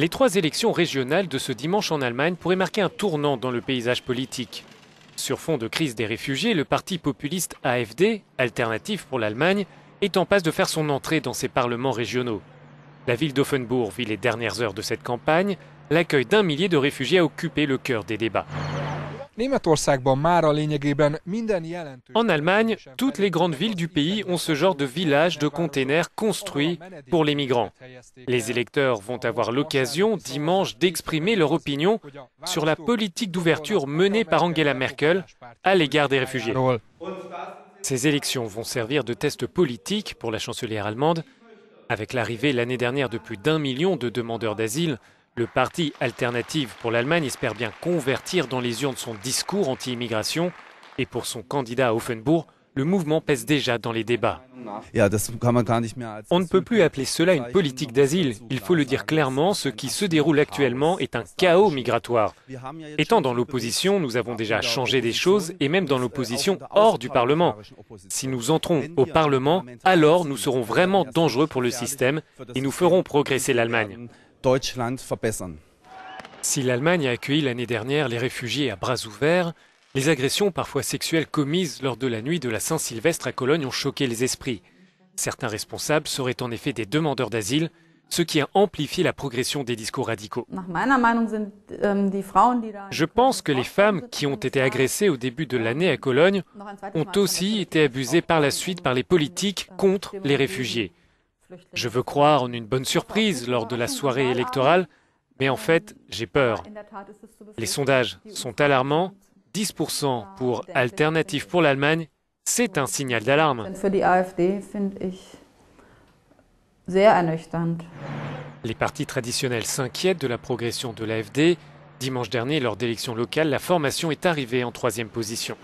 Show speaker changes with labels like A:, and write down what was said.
A: Les 3 élections régionales de ce dimanche en Allemagne pourraient marquer un tournant dans le paysage politique. Sur fond de crise des réfugiés, le parti populiste AfD, Alternative pour l'Allemagne, est en passe de faire son entrée dans ces parlements régionaux. La ville d'Offenbourg vit les dernières heures de cette campagne. L'accueil d'1 millier de réfugiés a occupé le cœur des débats. En Allemagne, toutes les grandes villes du pays ont ce genre de village de containers construits pour les migrants. Les électeurs vont avoir l'occasion dimanche d'exprimer leur opinion sur la politique d'ouverture menée par Angela Merkel à l'égard des réfugiés. Ces élections vont servir de test politique pour la chancelière allemande. Avec l'arrivée l'année dernière de plus d'1 million de demandeurs d'asile, le parti Alternative pour l'Allemagne espère bien convertir dans les urnes son discours anti-immigration. Et pour son candidat à Offenbourg, le mouvement pèse déjà dans les débats. On ne peut plus appeler cela une politique d'asile. Il faut le dire clairement, ce qui se déroule actuellement est un chaos migratoire. Étant dans l'opposition, nous avons déjà changé des choses, et même dans l'opposition hors du Parlement. Si nous entrons au Parlement, alors nous serons vraiment dangereux pour le système et nous ferons progresser l'Allemagne. Si l'Allemagne a accueilli l'année dernière les réfugiés à bras ouverts, les agressions parfois sexuelles commises lors de la nuit de la Saint-Sylvestre à Cologne ont choqué les esprits. Certains responsables seraient en effet des demandeurs d'asile, ce qui a amplifié la progression des discours radicaux. Je pense que les femmes qui ont été agressées au début de l'année à Cologne ont aussi été abusées par la suite par les politiques contre les réfugiés. Je veux croire en une bonne surprise lors de la soirée électorale, mais en fait, j'ai peur. Les sondages sont alarmants. 10% pour Alternative pour l'Allemagne, c'est un signal d'alarme. Les partis traditionnels s'inquiètent de la progression de l'AfD. Dimanche dernier, lors d'élections locales, la formation est arrivée en 3e position.